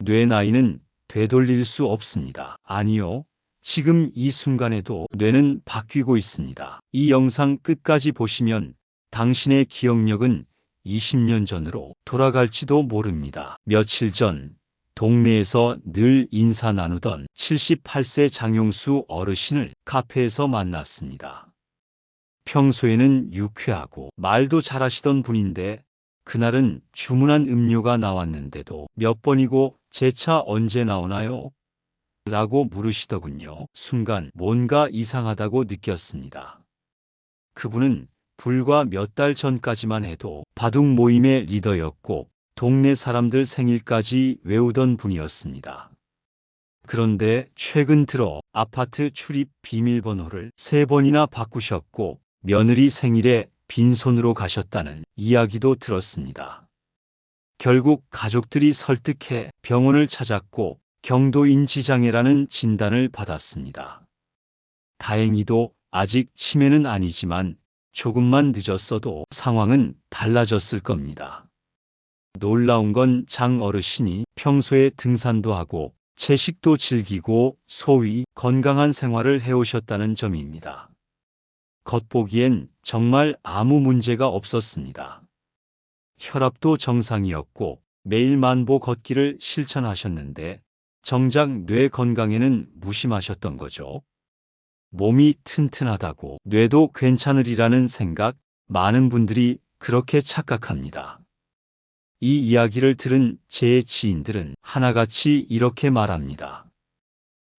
뇌 나이는 되돌릴 수 없습니다. 아니요. 지금 이 순간에도 뇌는 바뀌고 있습니다. 이 영상 끝까지 보시면 당신의 기억력은 20년 전으로 돌아갈지도 모릅니다. 며칠 전 동네에서 늘 인사 나누던 78세 장용수 어르신을 카페에서 만났습니다. 평소에는 유쾌하고 말도 잘하시던 분인데 그날은 주문한 음료가 나왔는데도 몇 번이고 제 차 언제 나오나요? 라고 물으시더군요. 순간 뭔가 이상하다고 느꼈습니다. 그분은 불과 몇 달 전까지만 해도 바둑 모임의 리더였고 동네 사람들 생일까지 외우던 분이었습니다. 그런데 최근 들어 아파트 출입 비밀번호를 3번이나 바꾸셨고 며느리 생일에 빈손으로 가셨다는 이야기도 들었습니다. 결국 가족들이 설득해 병원을 찾았고 경도인지장애라는 진단을 받았습니다. 다행히도 아직 치매는 아니지만 조금만 늦었어도 상황은 달라졌을 겁니다. 놀라운 건 장 어르신이 평소에 등산도 하고 채식도 즐기고 소위 건강한 생활을 해오셨다는 점입니다. 겉보기엔 정말 아무 문제가 없었습니다. 혈압도 정상이었고 매일 만보 걷기를 실천하셨는데 정작 뇌 건강에는 무심하셨던 거죠. 몸이 튼튼하다고 뇌도 괜찮으리라는 생각, 많은 분들이 그렇게 착각합니다. 이 이야기를 들은 제 지인들은 하나같이 이렇게 말합니다.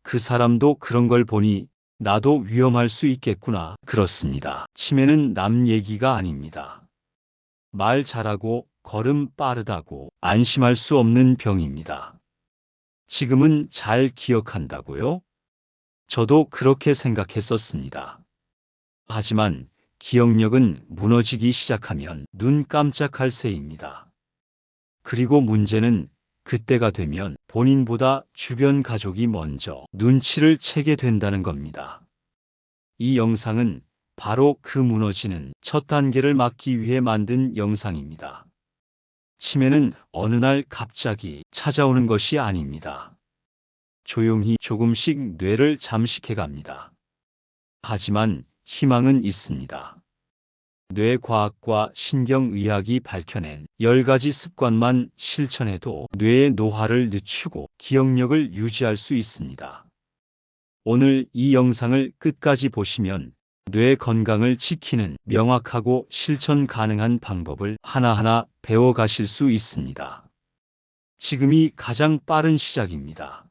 그 사람도 그런 걸 보니 나도 위험할 수 있겠구나. 그렇습니다. 치매는 남 얘기가 아닙니다. 말 잘하고 걸음 빠르다고 안심할 수 없는 병입니다. 지금은 잘 기억한다고요? 저도 그렇게 생각했었습니다. 하지만 기억력은 무너지기 시작하면 눈 깜짝할 새입니다. 그리고 문제는 그때가 되면 본인보다 주변 가족이 먼저 눈치를 채게 된다는 겁니다. 이 영상은 바로 그 무너지는 첫 단계를 막기 위해 만든 영상입니다. 치매는 어느 날 갑자기 찾아오는 것이 아닙니다. 조용히 조금씩 뇌를 잠식해 갑니다. 하지만 희망은 있습니다. 뇌과학과 신경의학이 밝혀낸 10가지 습관만 실천해도 뇌의 노화를 늦추고 기억력을 유지할 수 있습니다. 오늘 이 영상을 끝까지 보시면 뇌 건강을 지키는 명확하고 실천 가능한 방법을 하나하나 배워가실 수 있습니다. 지금이 가장 빠른 시작입니다.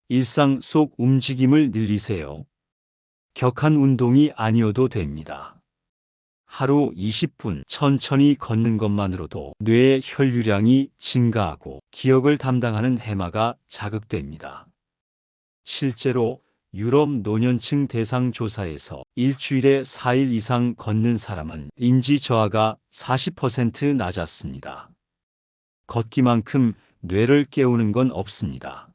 일상 속 움직임을 늘리세요. 격한 운동이 아니어도 됩니다. 하루 20분 천천히 걷는 것만으로도 뇌의 혈류량이 증가하고 기억을 담당하는 해마가 자극됩니다. 실제로 유럽 노년층 대상 조사에서 일주일에 4일 이상 걷는 사람은 인지 저하가 40% 낮았습니다. 걷기만큼 뇌를 깨우는 건 없습니다.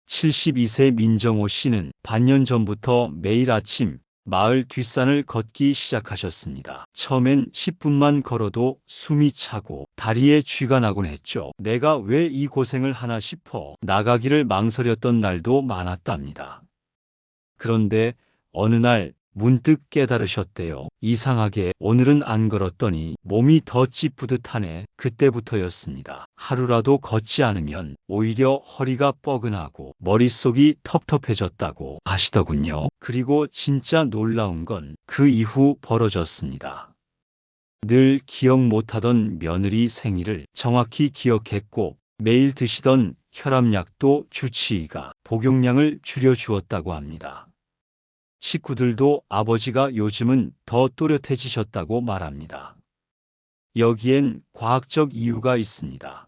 72세 민정호 씨는 반년 전부터 매일 아침 마을 뒷산을 걷기 시작하셨습니다. 처음엔 10분만 걸어도 숨이 차고 다리에 쥐가 나곤 했죠. 내가 왜 이 고생을 하나 싶어 나가기를 망설였던 날도 많았답니다. 그런데 어느 날 문득 깨달으셨대요. 이상하게 오늘은 안 걸었더니 몸이 더 찌뿌듯하네. 그때부터였습니다. 하루라도 걷지 않으면 오히려 허리가 뻐근하고 머릿속이 텁텁해졌다고 하시더군요. 그리고 진짜 놀라운 건 그 이후 벌어졌습니다. 늘 기억 못하던 며느리 생일을 정확히 기억했고 매일 드시던 혈압약도 주치의가 복용량을 줄여주었다고 합니다. 식구들도 아버지가 요즘은 더 또렷해지셨다고 말합니다. 여기엔 과학적 이유가 있습니다.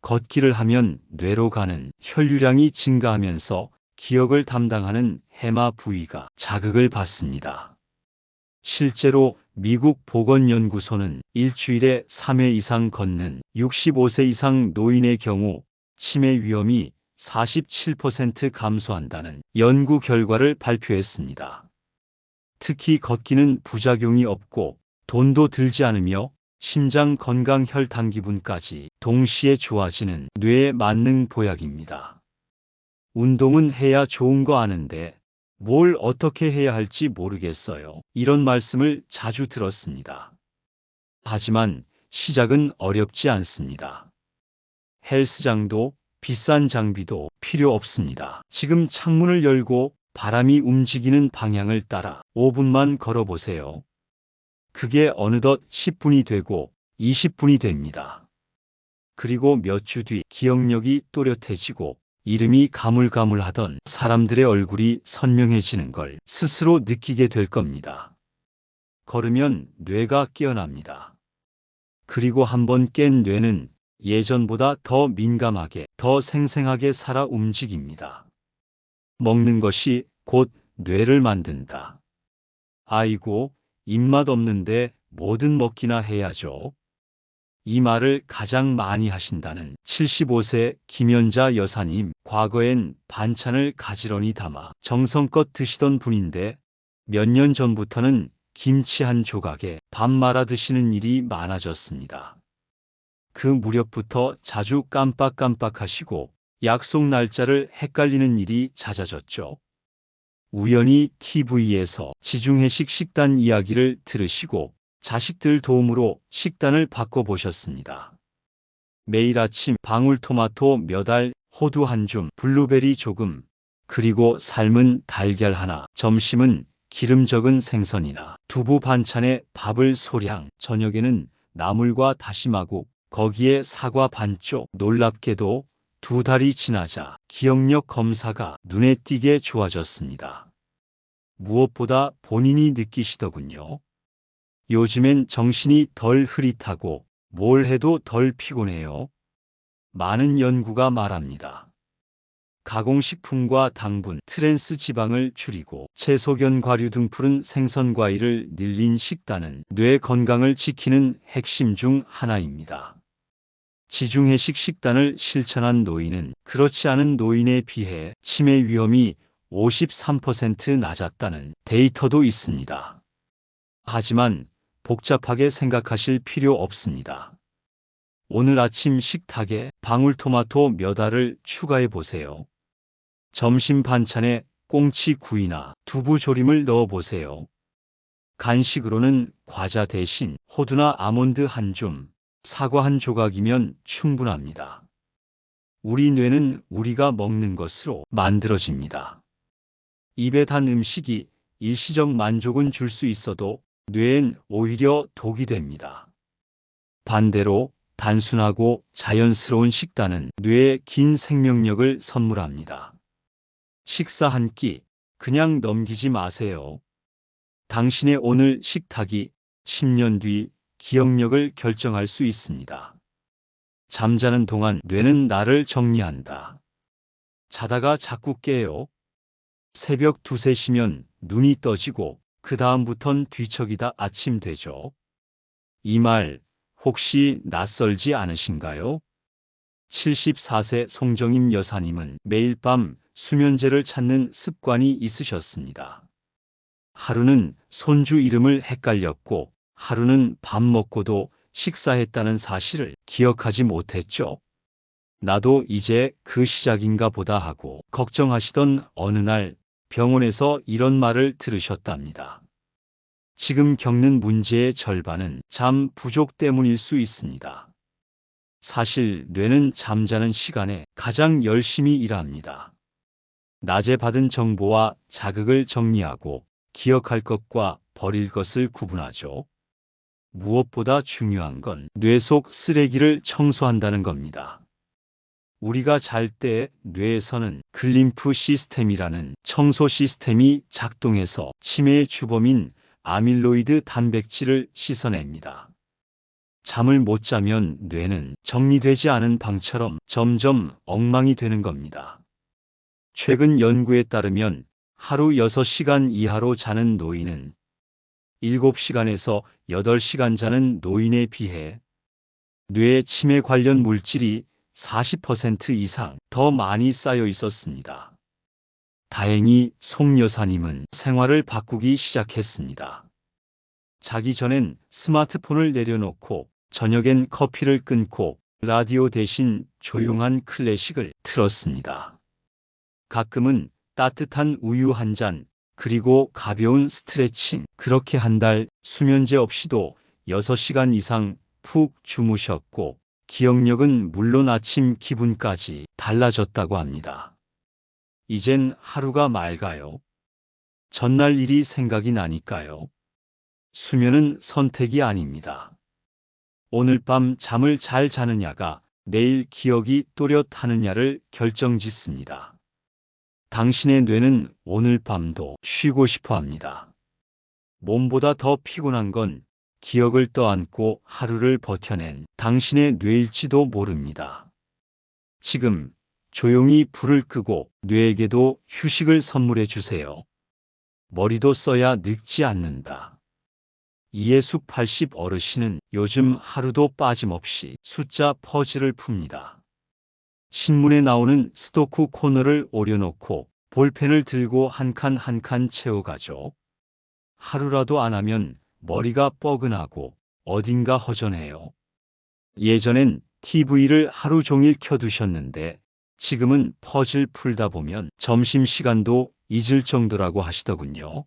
걷기를 하면 뇌로 가는 혈류량이 증가하면서 기억을 담당하는 해마 부위가 자극을 받습니다. 실제로 미국 보건연구소는 일주일에 3회 이상 걷는 65세 이상 노인의 경우 치매 위험이 47% 감소한다는 연구 결과를 발표했습니다. 특히 걷기는 부작용이 없고 돈도 들지 않으며 심장 건강 혈당 기분까지 동시에 좋아지는 뇌의 만능 보약입니다. 운동은 해야 좋은 거 아는데 뭘 어떻게 해야 할지 모르겠어요. 이런 말씀을 자주 들었습니다. 하지만 시작은 어렵지 않습니다. 헬스장도 비싼 장비도 필요 없습니다. 지금 창문을 열고 바람이 움직이는 방향을 따라 5분만 걸어보세요. 그게 어느덧 10분이 되고 20분이 됩니다. 그리고 몇 주 뒤 기억력이 또렷해지고 이름이 가물가물하던 사람들의 얼굴이 선명해지는 걸 스스로 느끼게 될 겁니다. 걸으면 뇌가 깨어납니다. 그리고 한번 깬 뇌는 예전보다 더 민감하게, 더 생생하게 살아 움직입니다. 먹는 것이 곧 뇌를 만든다. 아이고, 입맛 없는데 뭐든 먹기나 해야죠. 이 말을 가장 많이 하신다는 75세 김연자 여사님, 과거엔 반찬을 가지런히 담아 정성껏 드시던 분인데 몇 년 전부터는 김치 한 조각에 밥 말아 드시는 일이 많아졌습니다. 그 무렵부터 자주 깜빡깜빡하시고 약속 날짜를 헷갈리는 일이 잦아졌죠. 우연히 TV에서 지중해식 식단 이야기를 들으시고 자식들 도움으로 식단을 바꿔보셨습니다. 매일 아침 방울토마토 몇 알, 호두 한 줌, 블루베리 조금, 그리고 삶은 달걀 하나, 점심은 기름 적은 생선이나 두부 반찬에 밥을 소량, 저녁에는 나물과 다시마국, 거기에 사과 반쪽. 놀랍게도 2달이 지나자 기억력 검사가 눈에 띄게 좋아졌습니다. 무엇보다 본인이 느끼시더군요. 요즘엔 정신이 덜 흐릿하고 뭘 해도 덜 피곤해요. 많은 연구가 말합니다. 가공식품과 당분, 트랜스 지방을 줄이고 채소견 과류 등 푸른 생선 과일을 늘린 식단은 뇌 건강을 지키는 핵심 중 하나입니다. 지중해식 식단을 실천한 노인은 그렇지 않은 노인에 비해 치매 위험이 53% 낮았다는 데이터도 있습니다. 하지만 복잡하게 생각하실 필요 없습니다. 오늘 아침 식탁에 방울토마토 몇 알을 추가해 보세요. 점심 반찬에 꽁치구이나 두부조림을 넣어 보세요. 간식으로는 과자 대신 호두나 아몬드 한 줌, 사과 한 조각이면 충분합니다. 우리 뇌는 우리가 먹는 것으로 만들어집니다. 입에 단 음식이 일시적 만족은 줄 수 있어도 뇌엔 오히려 독이 됩니다. 반대로 단순하고 자연스러운 식단은 뇌에 긴 생명력을 선물합니다. 식사 한 끼 그냥 넘기지 마세요. 당신의 오늘 식탁이 10년 뒤 기억력을 결정할 수 있습니다. 잠자는 동안 뇌는 나를 정리한다. 자다가 자꾸 깨요. 새벽 2, 3시면 눈이 떠지고 그 다음부턴 뒤척이다 아침 되죠. 이 말 혹시 낯설지 않으신가요? 74세 송정임 여사님은 매일 밤 수면제를 찾는 습관이 있으셨습니다. 하루는 손주 이름을 헷갈렸고 하루는 밥 먹고도 식사했다는 사실을 기억하지 못했죠. 나도 이제 그 시작인가 보다 하고 걱정하시던 어느 날 병원에서 이런 말을 들으셨답니다. 지금 겪는 문제의 절반은 잠 부족 때문일 수 있습니다. 사실 뇌는 잠자는 시간에 가장 열심히 일합니다. 낮에 받은 정보와 자극을 정리하고 기억할 것과 버릴 것을 구분하죠. 무엇보다 중요한 건 뇌 속 쓰레기를 청소한다는 겁니다. 우리가 잘 때 뇌에서는 글림프 시스템이라는 청소 시스템이 작동해서 치매의 주범인 아밀로이드 단백질을 씻어냅니다. 잠을 못 자면 뇌는 정리되지 않은 방처럼 점점 엉망이 되는 겁니다. 최근 연구에 따르면 하루 6시간 이하로 자는 노인은 7시간에서 8시간 자는 노인에 비해 뇌 치매 관련 물질이 40% 이상 더 많이 쌓여 있었습니다. 다행히 송 여사님은 생활을 바꾸기 시작했습니다. 자기 전엔 스마트폰을 내려놓고 저녁엔 커피를 끊고 라디오 대신 조용한 클래식을 틀었습니다. 가끔은 따뜻한 우유 한 잔, 그리고 가벼운 스트레칭, 그렇게 한 달 수면제 없이도 6시간 이상 푹 주무셨고 기억력은 물론 아침 기분까지 달라졌다고 합니다. 이젠 하루가 맑아요. 전날 일이 생각이 나니까요. 수면은 선택이 아닙니다. 오늘 밤 잠을 잘 자느냐가 내일 기억이 또렷하느냐를 결정짓습니다. 당신의 뇌는 오늘 밤도 쉬고 싶어 합니다. 몸보다 더 피곤한 건 기억을 떠안고 하루를 버텨낸 당신의 뇌일지도 모릅니다. 지금 조용히 불을 끄고 뇌에게도 휴식을 선물해 주세요. 머리도 써야 늙지 않는다. 이해숙 80 어르신은 요즘 하루도 빠짐없이 숫자 퍼즐을 풉니다. 신문에 나오는 스토쿠 코너를 오려놓고 볼펜을 들고 한 칸 한 칸 채워가죠. 하루라도 안 하면 머리가 뻐근하고 어딘가 허전해요. 예전엔 TV를 하루 종일 켜두셨는데 지금은 퍼즐 풀다 보면 점심시간도 잊을 정도라고 하시더군요.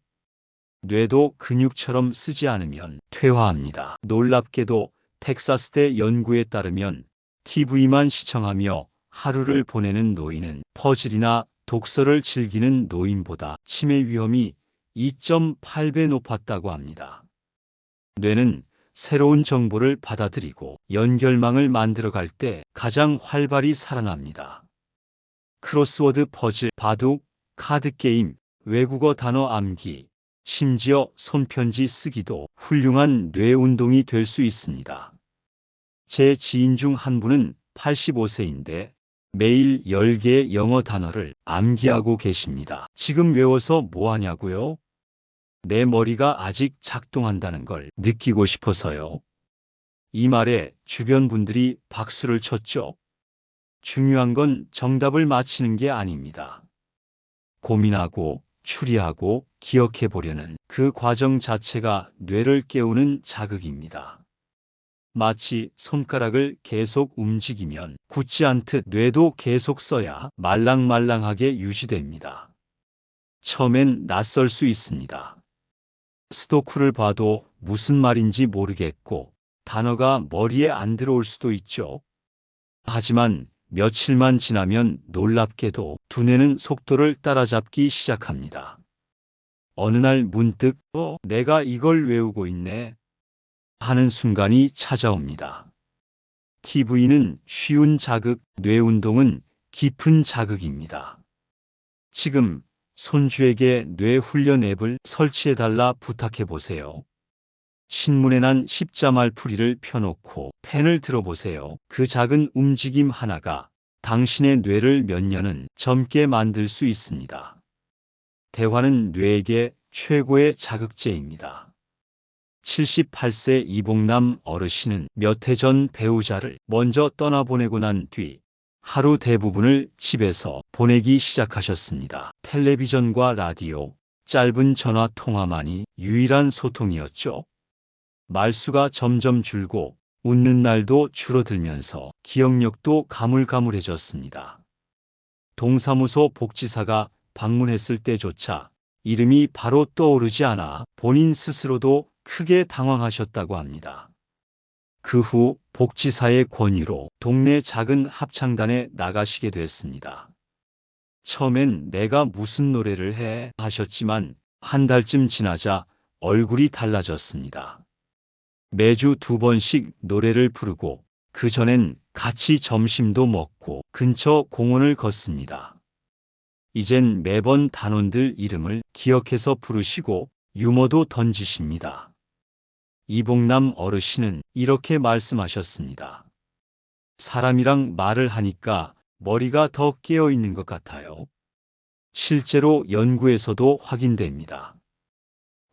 뇌도 근육처럼 쓰지 않으면 퇴화합니다. 놀랍게도 텍사스대 연구에 따르면 TV만 시청하며 하루를 보내는 노인은 퍼즐이나 독서를 즐기는 노인보다 치매 위험이 2.8배 높았다고 합니다. 뇌는 새로운 정보를 받아들이고 연결망을 만들어갈 때 가장 활발히 살아납니다. 크로스워드 퍼즐, 바둑, 카드게임, 외국어 단어 암기, 심지어 손편지 쓰기도 훌륭한 뇌 운동이 될 수 있습니다. 제 지인 중 한 분은 85세인데 매일 10개의 영어 단어를 암기하고 계십니다. 지금 외워서 뭐 하냐고요? 내 머리가 아직 작동한다는 걸 느끼고 싶어서요. 이 말에 주변 분들이 박수를 쳤죠. 중요한 건 정답을 맞히는 게 아닙니다. 고민하고 추리하고 기억해 보려는 그 과정 자체가 뇌를 깨우는 자극입니다. 마치 손가락을 계속 움직이면 굳지 않듯 뇌도 계속 써야 말랑말랑하게 유지됩니다. 처음엔 낯설 수 있습니다. 스토쿠를 봐도 무슨 말인지 모르겠고 단어가 머리에 안 들어올 수도 있죠. 하지만 며칠만 지나면 놀랍게도 두뇌는 속도를 따라잡기 시작합니다. 어느 날 문득 내가 이걸 외우고 있네 하는 순간이 찾아옵니다. TV는 쉬운 자극, 뇌 운동은 깊은 자극입니다. 지금 손주에게 뇌 훈련 앱을 설치해달라 부탁해보세요. 신문에 난 십자말풀이를 펴놓고 펜을 들어보세요. 그 작은 움직임 하나가 당신의 뇌를 몇 년은 젊게 만들 수 있습니다. 대화는 뇌에게 최고의 자극제입니다. 78세 이봉남 어르신은 몇 해 전 배우자를 먼저 떠나보내고 난 뒤 하루 대부분을 집에서 보내기 시작하셨습니다. 텔레비전과 라디오, 짧은 전화 통화만이 유일한 소통이었죠. 말수가 점점 줄고 웃는 날도 줄어들면서 기억력도 가물가물해졌습니다. 동사무소 복지사가 방문했을 때조차 이름이 바로 떠오르지 않아 본인 스스로도 크게 당황하셨다고 합니다. 그 후 복지사의 권유로 동네 작은 합창단에 나가시게 됐습니다. 처음엔 내가 무슨 노래를 해 하셨지만 한 달쯤 지나자 얼굴이 달라졌습니다. 매주 2번씩 노래를 부르고 그전엔 같이 점심도 먹고 근처 공원을 걷습니다. 이젠 매번 단원들 이름을 기억해서 부르시고 유머도 던지십니다. 이봉남 어르신은 이렇게 말씀하셨습니다. 사람이랑 말을 하니까 머리가 더 깨어 있는 것 같아요. 실제로 연구에서도 확인됩니다.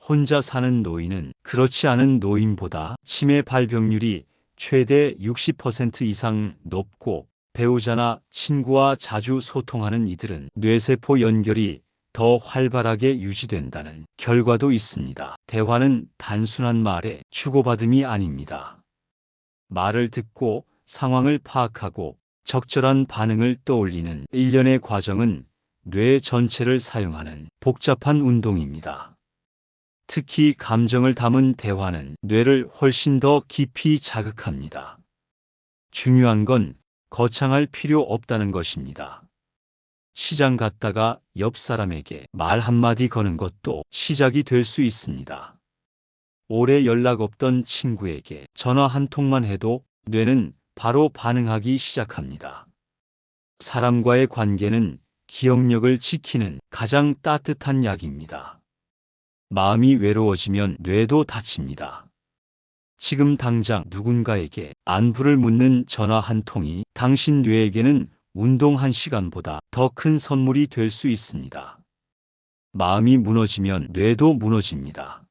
혼자 사는 노인은 그렇지 않은 노인보다 치매 발병률이 최대 60% 이상 높고 배우자나 친구와 자주 소통하는 이들은 뇌세포 연결이 더 활발하게 유지된다는 결과도 있습니다. 대화는 단순한 말의 주고받음이 아닙니다. 말을 듣고 상황을 파악하고 적절한 반응을 떠올리는 일련의 과정은 뇌 전체를 사용하는 복잡한 운동입니다. 특히 감정을 담은 대화는 뇌를 훨씬 더 깊이 자극합니다. 중요한 건 거창할 필요 없다는 것입니다. 시장 갔다가 옆 사람에게 말 한마디 거는 것도 시작이 될 수 있습니다. 오래 연락 없던 친구에게 전화 한 통만 해도 뇌는 바로 반응하기 시작합니다. 사람과의 관계는 기억력을 지키는 가장 따뜻한 약입니다. 마음이 외로워지면 뇌도 다칩니다. 지금 당장 누군가에게 안부를 묻는 전화 한 통이 당신 뇌에게는 운동 1시간보다 더 큰 선물이 될 수 있습니다. 마음이 무너지면 뇌도 무너집니다.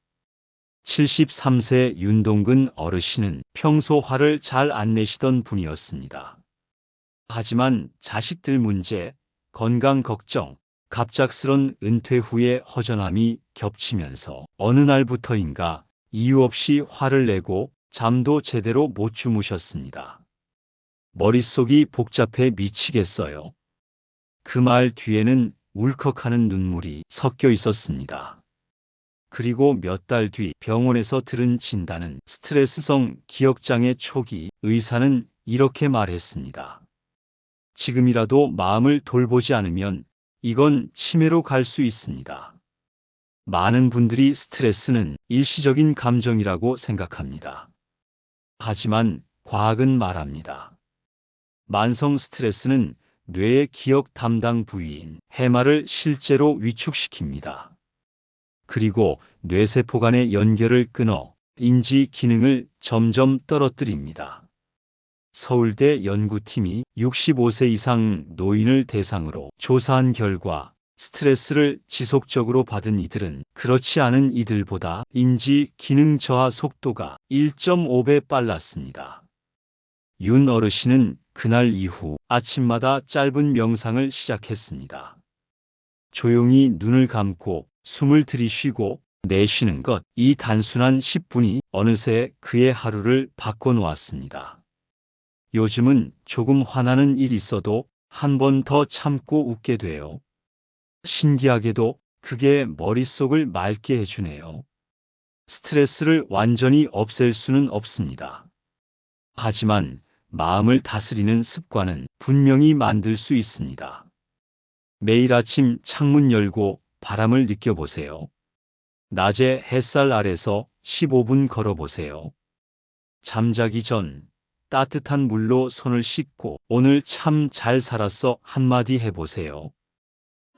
73세 윤동근 어르신은 평소 화를 잘 안 내시던 분이었습니다. 하지만 자식들 문제, 건강 걱정, 갑작스런 은퇴 후의 허전함이 겹치면서 어느 날부터인가 이유 없이 화를 내고 잠도 제대로 못 주무셨습니다. 머릿속이 복잡해 미치겠어요. 그 말 뒤에는 울컥하는 눈물이 섞여 있었습니다. 그리고 몇 달 뒤 병원에서 들은 진단은 스트레스성 기억장애 초기. 의사는 이렇게 말했습니다. 지금이라도 마음을 돌보지 않으면 이건 치매로 갈 수 있습니다. 많은 분들이 스트레스는 일시적인 감정이라고 생각합니다. 하지만 과학은 말합니다. 만성 스트레스는 뇌의 기억 담당 부위인 해마를 실제로 위축시킵니다. 그리고 뇌세포 간의 연결을 끊어 인지 기능을 점점 떨어뜨립니다. 서울대 연구팀이 65세 이상 노인을 대상으로 조사한 결과 스트레스를 지속적으로 받은 이들은 그렇지 않은 이들보다 인지 기능 저하 속도가 1.5배 빨랐습니다. 윤 어르신은 그날 이후 아침마다 짧은 명상을 시작했습니다. 조용히 눈을 감고 숨을 들이쉬고 내쉬는 것, 이 단순한 10분이 어느새 그의 하루를 바꿔놓았습니다. 요즘은 조금 화나는 일 있어도 한 번 더 참고 웃게 돼요. 신기하게도 그게 머릿속을 맑게 해주네요. 스트레스를 완전히 없앨 수는 없습니다. 하지만 마음을 다스리는 습관은 분명히 만들 수 있습니다. 매일 아침 창문 열고 바람을 느껴보세요. 낮에 햇살 아래서 15분 걸어보세요. 잠자기 전 따뜻한 물로 손을 씻고 오늘 참 잘 살았어 한마디 해보세요.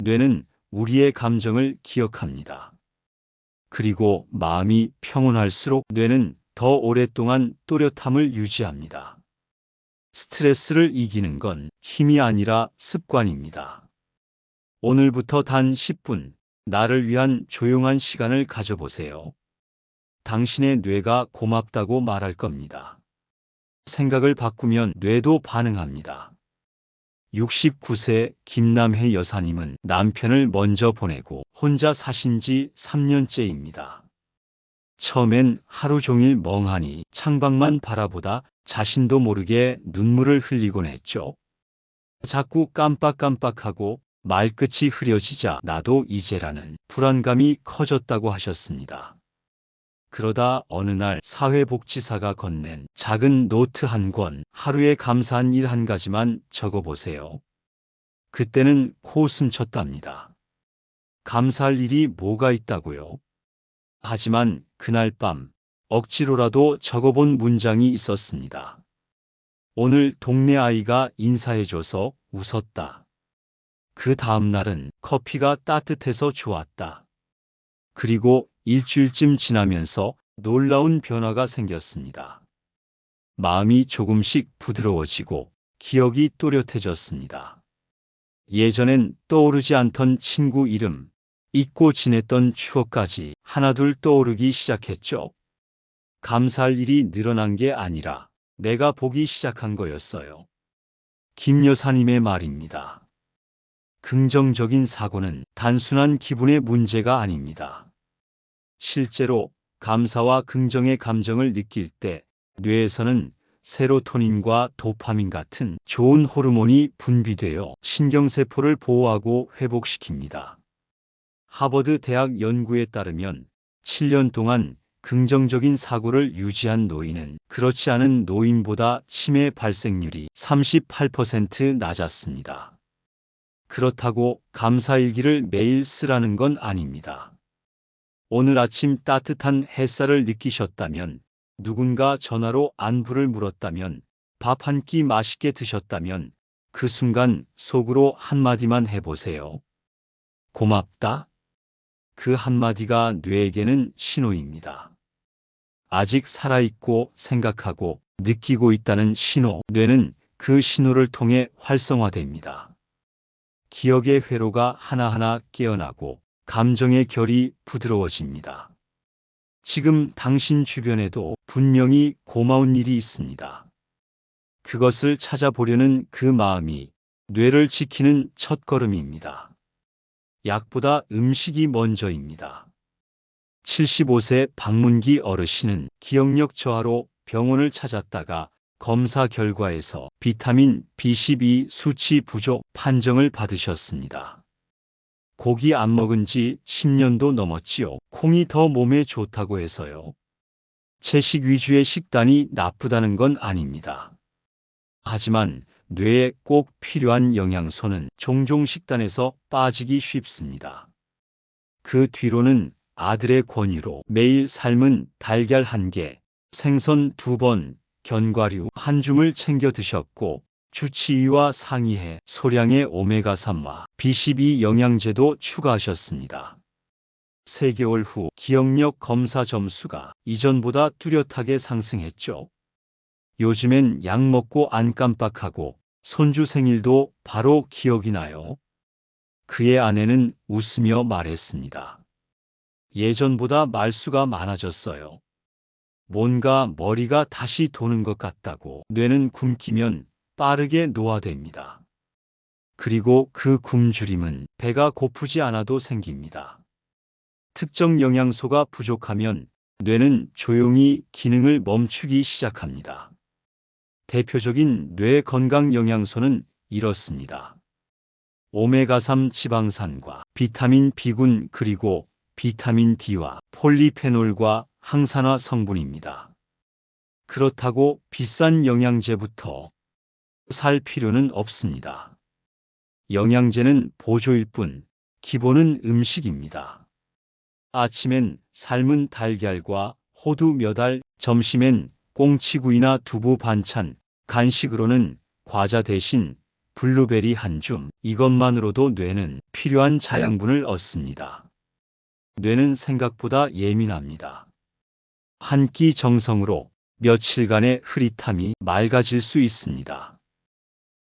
뇌는 우리의 감정을 기억합니다. 그리고 마음이 평온할수록 뇌는 더 오랫동안 또렷함을 유지합니다. 스트레스를 이기는 건 힘이 아니라 습관입니다. 오늘부터 단 10분, 나를 위한 조용한 시간을 가져보세요. 당신의 뇌가 고맙다고 말할 겁니다. 생각을 바꾸면 뇌도 반응합니다. 69세 김남혜 여사님은 남편을 먼저 보내고 혼자 사신 지 3년째입니다. 처음엔 하루 종일 멍하니 창밖만 바라보다 자신도 모르게 눈물을 흘리곤 했죠. 자꾸 깜빡깜빡하고 말끝이 흐려지자 나도 이제라는 불안감이 커졌다고 하셨습니다. 그러다 어느 날 사회복지사가 건넨 작은 노트 한 권, 하루에 감사한 일 한 가지만 적어보세요. 그때는 코웃음 쳤답니다. 감사할 일이 뭐가 있다고요? 하지만 그날 밤 억지로라도 적어본 문장이 있었습니다. 오늘 동네 아이가 인사해줘서 웃었다. 그 다음 날은 커피가 따뜻해서 좋았다. 그리고 일주일쯤 지나면서 놀라운 변화가 생겼습니다. 마음이 조금씩 부드러워지고 기억이 또렷해졌습니다. 예전엔 떠오르지 않던 친구 이름, 잊고 지냈던 추억까지 하나둘 떠오르기 시작했죠. 감사할 일이 늘어난 게 아니라 내가 보기 시작한 거였어요. 김 여사님의 말입니다. 긍정적인 사고는 단순한 기분의 문제가 아닙니다. 실제로 감사와 긍정의 감정을 느낄 때 뇌에서는 세로토닌과 도파민 같은 좋은 호르몬이 분비되어 신경세포를 보호하고 회복시킵니다. 하버드 대학 연구에 따르면 7년 동안 긍정적인 사고를 유지한 노인은 그렇지 않은 노인보다 치매 발생률이 38% 낮았습니다. 그렇다고 감사일기를 매일 쓰라는 건 아닙니다. 오늘 아침 따뜻한 햇살을 느끼셨다면, 누군가 전화로 안부를 물었다면, 밥 한 끼 맛있게 드셨다면 그 순간 속으로 한마디만 해보세요. 고맙다. 그 한마디가 뇌에게는 신호입니다. 아직 살아있고 생각하고 느끼고 있다는 신호. 뇌는 그 신호를 통해 활성화됩니다. 기억의 회로가 하나하나 깨어나고 감정의 결이 부드러워집니다. 지금 당신 주변에도 분명히 고마운 일이 있습니다. 그것을 찾아보려는 그 마음이 뇌를 지키는 첫걸음입니다. 약보다 음식이 먼저입니다. 75세 박문기 어르신은 기억력 저하로 병원을 찾았다가 검사 결과에서 비타민 B12 수치 부족 판정을 받으셨습니다. 고기 안 먹은 지 10년도 넘었지요. 콩이 더 몸에 좋다고 해서요. 채식 위주의 식단이 나쁘다는 건 아닙니다. 하지만 뇌에 꼭 필요한 영양소는 종종 식단에서 빠지기 쉽습니다. 그 뒤로는 아들의 권유로 매일 삶은 달걀 1개, 생선 2번, 견과류 1줌을 챙겨 드셨고 주치의와 상의해 소량의 오메가3와 B12 영양제도 추가하셨습니다. 3개월 후 기억력 검사 점수가 이전보다 뚜렷하게 상승했죠. 요즘엔 약 먹고 안 깜빡하고 손주 생일도 바로 기억이 나요. 그의 아내는 웃으며 말했습니다. 예전보다 말수가 많아졌어요. 뭔가 머리가 다시 도는 것 같다고. 뇌는 굶기면 빠르게 노화됩니다. 그리고 그 굶주림은 배가 고프지 않아도 생깁니다. 특정 영양소가 부족하면 뇌는 조용히 기능을 멈추기 시작합니다. 대표적인 뇌 건강 영양소는 이렇습니다. 오메가3 지방산과 비타민 B군 그리고 비타민 D와 폴리페놀과 항산화 성분입니다. 그렇다고 비싼 영양제부터 살 필요는 없습니다. 영양제는 보조일 뿐 기본은 음식입니다. 아침엔 삶은 달걀과 호두 몇 알, 점심엔 꽁치구이나 두부 반찬, 간식으로는 과자 대신 블루베리 1줌. 이것만으로도 뇌는 필요한 자양분을 얻습니다. 뇌는 생각보다 예민합니다. 한 끼 정성으로 며칠간의 흐릿함이 맑아질 수 있습니다.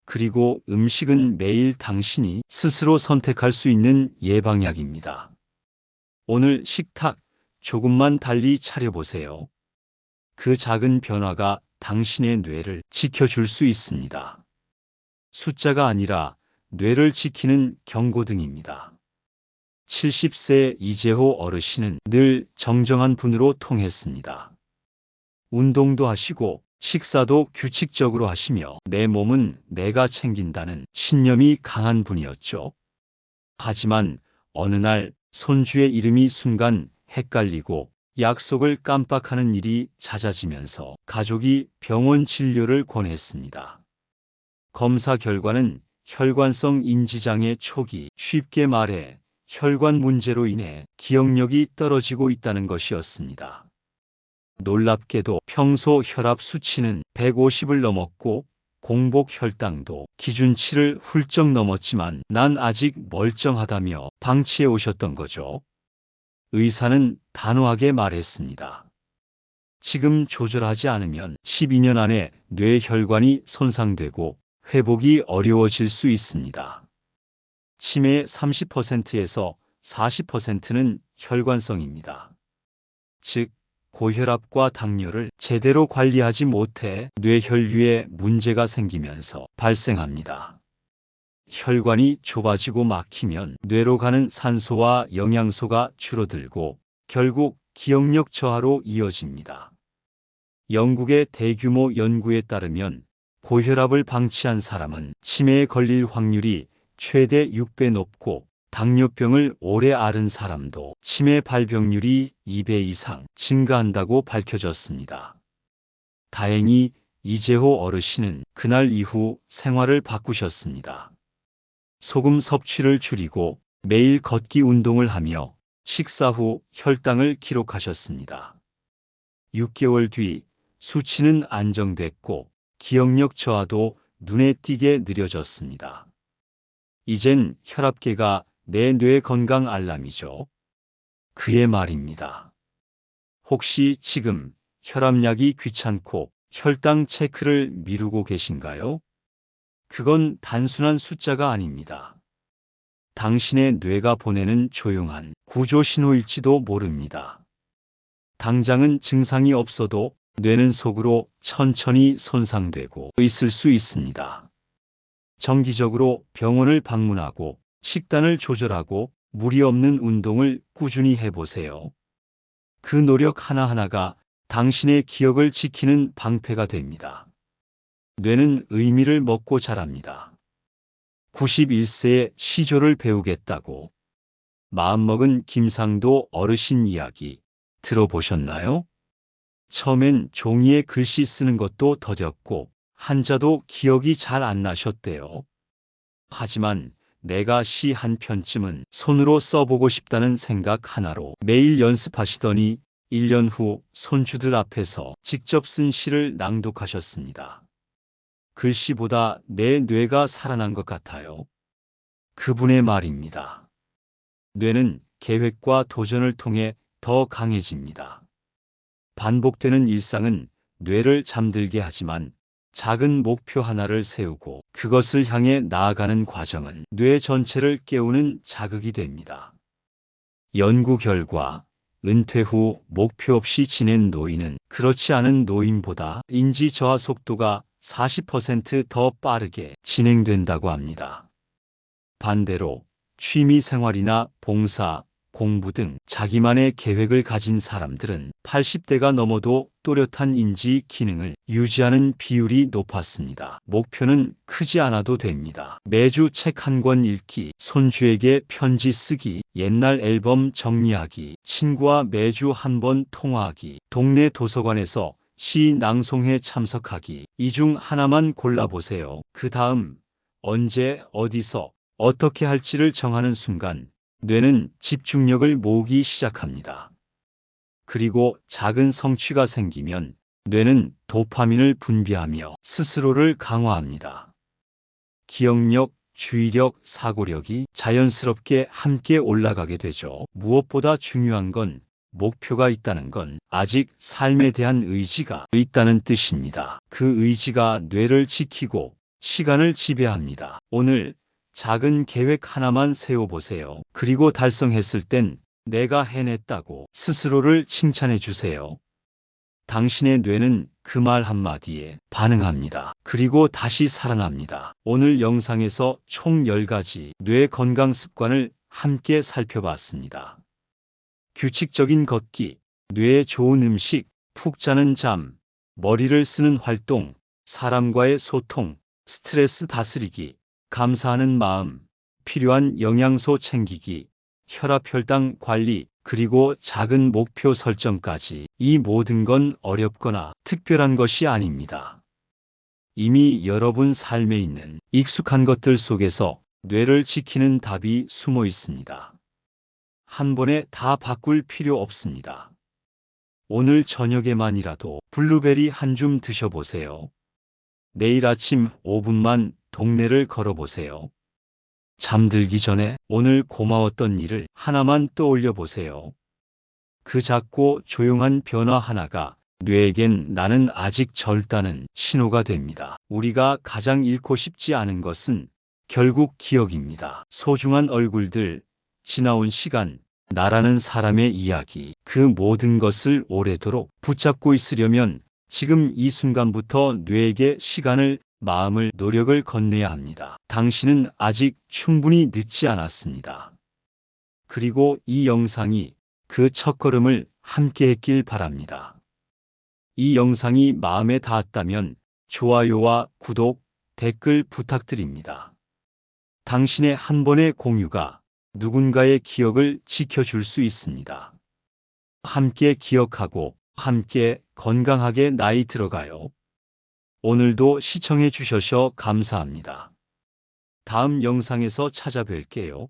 그리고 음식은 매일 당신이 스스로 선택할 수 있는 예방약입니다. 오늘 식탁 조금만 달리 차려보세요. 그 작은 변화가 당신의 뇌를 지켜줄 수 있습니다. 숫자가 아니라 뇌를 지키는 경고등입니다. 70세 이재호 어르신은 늘 정정한 분으로 통했습니다. 운동도 하시고 식사도 규칙적으로 하시며 내 몸은 내가 챙긴다는 신념이 강한 분이었죠. 하지만 어느 날 손주의 이름이 순간 헷갈리고 약속을 깜빡하는 일이 잦아지면서 가족이 병원 진료를 권했습니다. 검사 결과는 혈관성 인지장애 초기, 쉽게 말해 혈관 문제로 인해 기억력이 떨어지고 있다는 것이었습니다. 놀랍게도 평소 혈압 수치는 150을 넘었고 공복 혈당도 기준치를 훌쩍 넘었지만 난 아직 멀쩡하다며 방치해 오셨던 거죠. 의사는 단호하게 말했습니다. 지금 조절하지 않으면 12년 안에 뇌혈관이 손상되고 회복이 어려워질 수 있습니다. 치매의 30%에서 40%는 혈관성입니다. 즉, 고혈압과 당뇨를 제대로 관리하지 못해 뇌혈류에 문제가 생기면서 발생합니다. 혈관이 좁아지고 막히면 뇌로 가는 산소와 영양소가 줄어들고 결국 기억력 저하로 이어집니다. 영국의 대규모 연구에 따르면 고혈압을 방치한 사람은 치매에 걸릴 확률이 최대 6배 높고 당뇨병을 오래 앓은 사람도 치매 발병률이 2배 이상 증가한다고 밝혀졌습니다. 다행히 이재호 어르신은 그날 이후 생활을 바꾸셨습니다. 소금 섭취를 줄이고 매일 걷기 운동을 하며 식사 후 혈당을 기록하셨습니다. 6개월 뒤 수치는 안정됐고 기억력 저하도 눈에 띄게 느려졌습니다. 이젠 혈압계가 내 뇌 건강 알람이죠. 그의 말입니다. 혹시 지금 혈압약이 귀찮고 혈당 체크를 미루고 계신가요? 그건 단순한 숫자가 아닙니다. 당신의 뇌가 보내는 조용한 구조 신호일지도 모릅니다. 당장은 증상이 없어도 뇌는 속으로 천천히 손상되고 있을 수 있습니다. 정기적으로 병원을 방문하고 식단을 조절하고 무리 없는 운동을 꾸준히 해보세요. 그 노력 하나하나가 당신의 기억을 지키는 방패가 됩니다. 뇌는 의미를 먹고 자랍니다. 91세에 시조를 배우겠다고 마음먹은 김상도 어르신 이야기 들어보셨나요? 처음엔 종이에 글씨 쓰는 것도 더뎠고 한자도 기억이 잘 안 나셨대요. 하지만 내가 시 한 편쯤은 손으로 써보고 싶다는 생각 하나로 매일 연습하시더니 1년 후 손주들 앞에서 직접 쓴 시를 낭독하셨습니다. 글씨보다 내 뇌가 살아난 것 같아요. 그분의 말입니다. 뇌는 계획과 도전을 통해 더 강해집니다. 반복되는 일상은 뇌를 잠들게 하지만 작은 목표 하나를 세우고 그것을 향해 나아가는 과정은 뇌 전체를 깨우는 자극이 됩니다. 연구 결과 은퇴 후 목표 없이 지낸 노인은 그렇지 않은 노인보다 인지 저하 속도가 40% 더 빠르게 진행된다고 합니다. 반대로 취미 생활이나 봉사, 공부 등 자기만의 계획을 가진 사람들은 80대가 넘어도 또렷한 인지 기능을 유지하는 비율이 높았습니다. 목표는 크지 않아도 됩니다. 매주 책 한 권 읽기, 손주에게 편지 쓰기, 옛날 앨범 정리하기, 친구와 매주 한 번 통화하기, 동네 도서관에서 시 낭송회 참석하기. 이 중 하나만 골라보세요. 그 다음 언제, 어디서, 어떻게 할지를 정하는 순간 뇌는 집중력을 모으기 시작합니다. 그리고 작은 성취가 생기면 뇌는 도파민을 분비하며 스스로를 강화합니다. 기억력, 주의력, 사고력이 자연스럽게 함께 올라가게 되죠. 무엇보다 중요한 건 목표가 있다는 건 아직 삶에 대한 의지가 있다는 뜻입니다. 그 의지가 뇌를 지키고 시간을 지배합니다. 오늘 작은 계획 하나만 세워보세요. 그리고 달성했을 땐 내가 해냈다고 스스로를 칭찬해 주세요. 당신의 뇌는 그 말 한마디에 반응합니다. 그리고 다시 살아납니다. 오늘 영상에서 총 10가지 뇌 건강 습관을 함께 살펴봤습니다. 규칙적인 걷기, 뇌에 좋은 음식, 푹 자는 잠, 머리를 쓰는 활동, 사람과의 소통, 스트레스 다스리기, 감사하는 마음, 필요한 영양소 챙기기, 혈압 혈당 관리, 그리고 작은 목표 설정까지. 이 모든 건 어렵거나 특별한 것이 아닙니다. 이미 여러분 삶에 있는 익숙한 것들 속에서 뇌를 지키는 답이 숨어 있습니다. 한 번에 다 바꿀 필요 없습니다. 오늘 저녁에만이라도 블루베리 한 줌 드셔보세요. 내일 아침 5분만 동네를 걸어보세요. 잠들기 전에 오늘 고마웠던 일을 하나만 떠올려 보세요. 그 작고 조용한 변화 하나가 뇌에겐 나는 아직 젊다는 신호가 됩니다. 우리가 가장 잃고 싶지 않은 것은 결국 기억입니다. 소중한 얼굴들, 지나온 시간, 나라는 사람의 이야기, 그 모든 것을 오래도록 붙잡고 있으려면 지금 이 순간부터 뇌에게 시간을, 마음을, 노력을 건네야 합니다. 당신은 아직 충분히 늦지 않았습니다. 그리고 이 영상이 그 첫걸음을 함께 했길 바랍니다. 이 영상이 마음에 닿았다면 좋아요와 구독, 댓글 부탁드립니다. 당신의 한 번의 공유가 누군가의 기억을 지켜줄 수 있습니다. 함께 기억하고 함께 건강하게 나이 들어가요. 오늘도 시청해 주셔서 감사합니다. 다음 영상에서 찾아뵐게요.